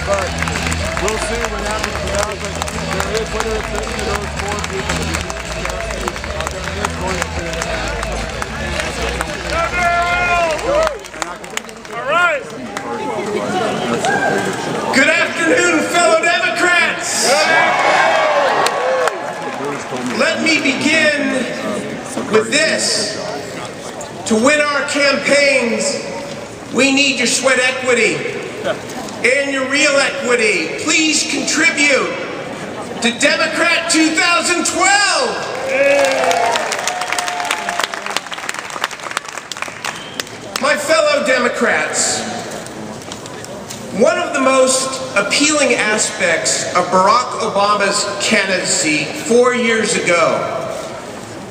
but we'll see what happens now. But there is, whether it's any of those four people, there is going to be All right. Good afternoon, fellow Democrats. Let me begin with this. To win our campaigns, we need your sweat equity and your real equity. Please contribute to Democrat 2012. My fellow Democrats, one of the most appealing aspects of Barack Obama's candidacy 4 years ago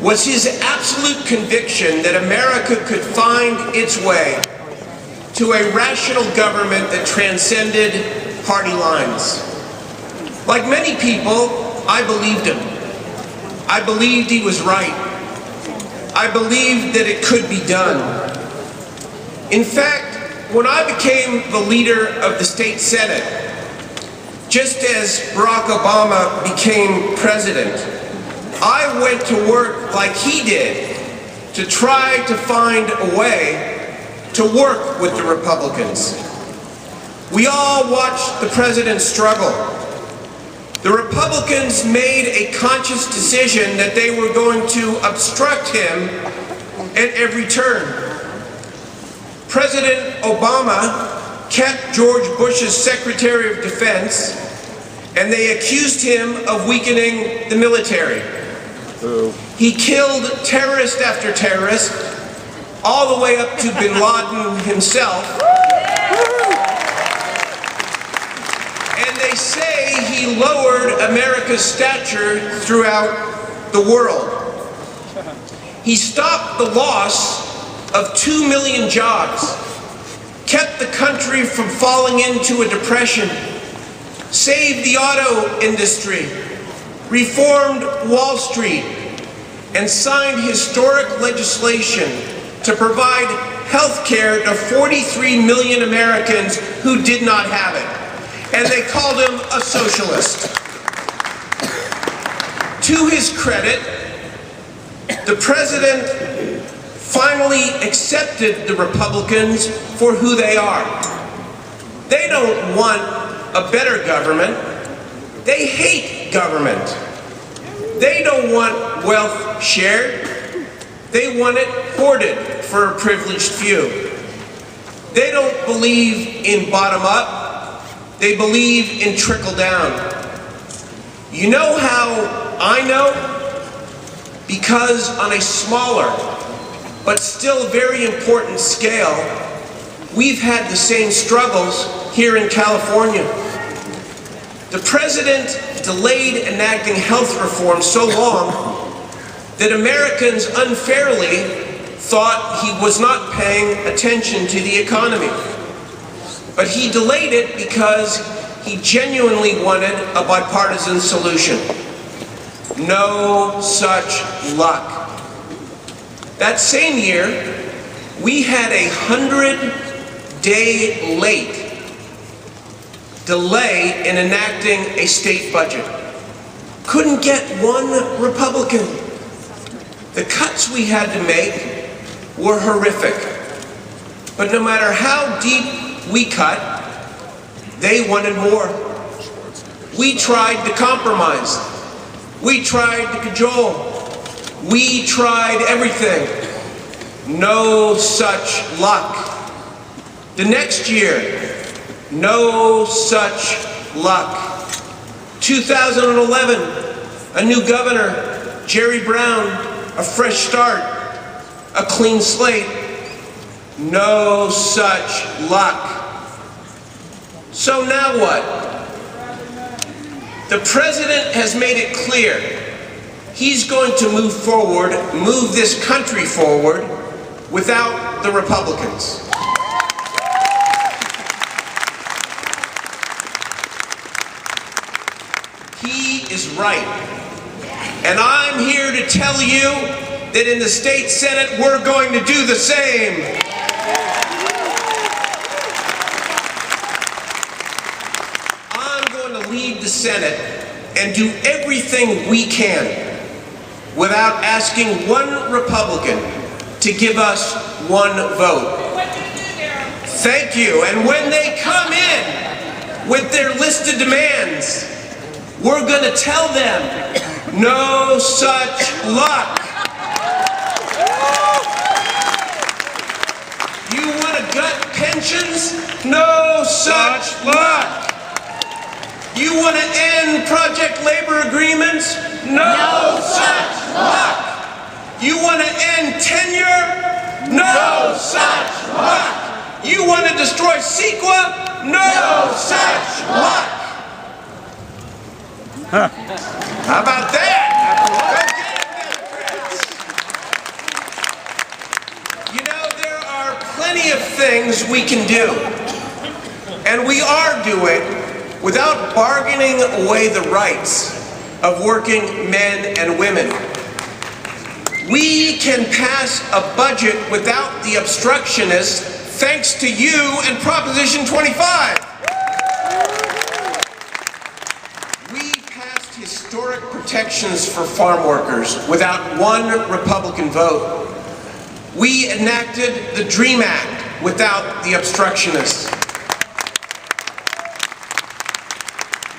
was his absolute conviction that America could find its way to a rational government that transcended party lines. Like many people, I believed him. I believed he was right. I believed that it could be done. In fact, when I became the leader of the state Senate, just as Barack Obama became president, I went to work like he did to try to find a way to work with the Republicans. We all watched the president struggle. The Republicans made a conscious decision that they were going to obstruct him at every turn. President Obama kept George Bush's Secretary of Defense, and they accused him of weakening the military. He killed terrorist after terrorist, all the way up to bin Laden himself. And they say he lowered America's stature throughout the world. He stopped the loss of 2 million jobs, kept the country from falling into a depression, saved the auto industry, reformed Wall Street, and signed historic legislation to provide health care to 43 million Americans who did not have it. And they called him a socialist. To his credit, the president finally accepted the Republicans for who they are. They don't want a better government. They hate government. They don't want wealth shared. They want it hoarded for a privileged few. They don't believe in bottom up. They believe in trickle down. You know how I know? Because on a smaller, but still very important scale, we've had the same struggles here in California. The president delayed enacting health reform so long that Americans unfairly thought he was not paying attention to the economy. But he delayed it because he genuinely wanted a bipartisan solution. No such luck. That same year, we had a 100-day late delay in enacting a state budget. Couldn't get one Republican. The cuts we had to make were horrific. But no matter how deep we cut, they wanted more. We tried to compromise. We tried to cajole. We tried everything. No such luck. The next year, no such luck. 2011, a new governor, Jerry Brown, a fresh start, a clean slate. No such luck. So now what? The president has made it clear he's going to move forward, move this country forward, without the Republicans. He is right. And I'm here to tell you that in the state Senate, we're going to do the same. 1 the Senate and do everything we can without asking one Republican to give us one vote. Thank you. And when they come in with their list of demands, we're going to tell them, no such luck. You want to gut pensions? No such luck. You want to end project labor agreements? No such luck. You want to end tenure? No such luck. You want to destroy CEQA? No such luck. How about that? Go get it, Democrats. You know, there are plenty of things we can do, and we are doing without bargaining away the rights of working men and women. We can pass a budget without the obstructionists thanks to you and Proposition 25. We passed historic protections for farm workers without one Republican vote. We enacted the DREAM Act without the obstructionists.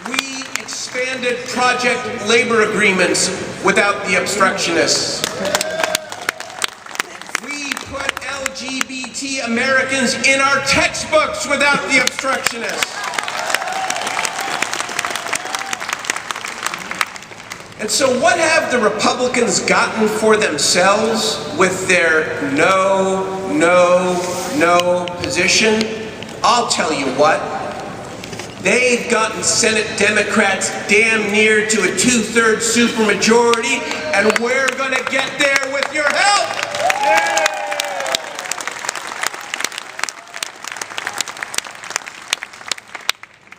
We expanded project labor agreements without the obstructionists. We put LGBT Americans in our textbooks without the obstructionists. And so what have the Republicans gotten for themselves with their no, no, no position? I'll tell you what. They've gotten Senate Democrats damn near to a 2/3 supermajority, and we're going to get there with your help.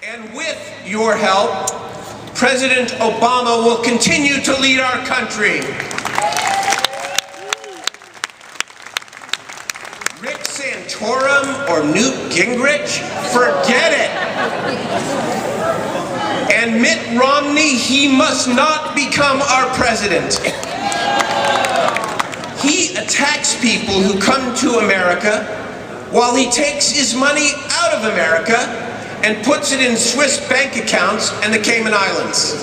And with your help, President Obama will continue to lead our country. Rick Santorum or Newt Gingrich? Forget it. And Mitt Romney, he must not become our president. He attacks people who come to America while he takes his money out of America and puts it in Swiss bank accounts and the Cayman Islands.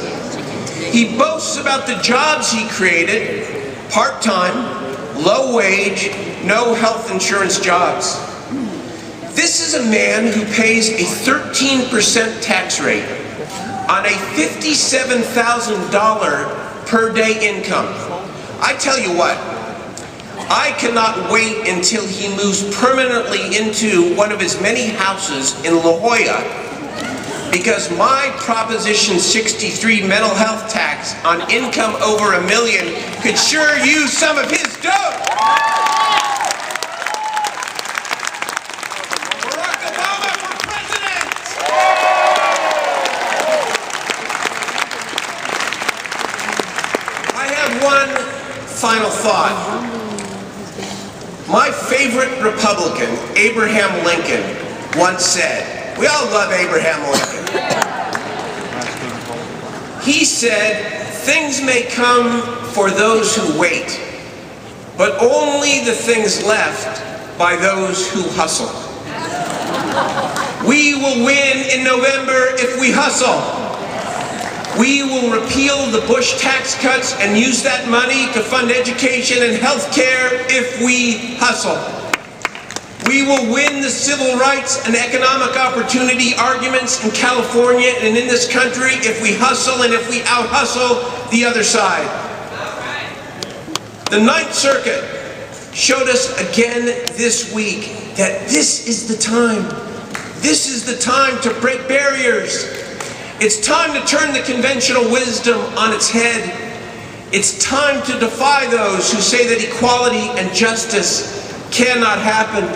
He boasts about the jobs he created, part-time, low-wage, no health insurance jobs. This is a man who pays a 13% tax rate on a $57,000 per day income. I tell you what, I cannot wait until he moves permanently into one of his many houses in La Jolla, because my Proposition 63 mental health tax on income over $1 million could sure use some of his dough. Barack Obama for president! I have one final thought. My favorite Republican, Abraham Lincoln, once said, we all love Abraham Lincoln. He said, things may come for those who wait, but only the things left by those who hustle. We will win in November if we hustle. We will repeal the Bush tax cuts and use that money to fund education and health care if we hustle. We will win the civil rights and economic opportunity arguments in California and in this country if we hustle and if we out-hustle the other side. The Ninth Circuit showed us again this week that this is the time. This is the time to break barriers. It's time to turn the conventional wisdom on its head. It's time to defy those who say that equality and justice cannot happen.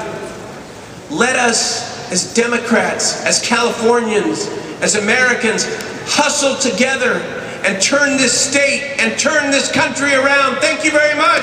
Let us, as Democrats, as Californians, as Americans, hustle together and turn this state and turn this country around. Thank you very much.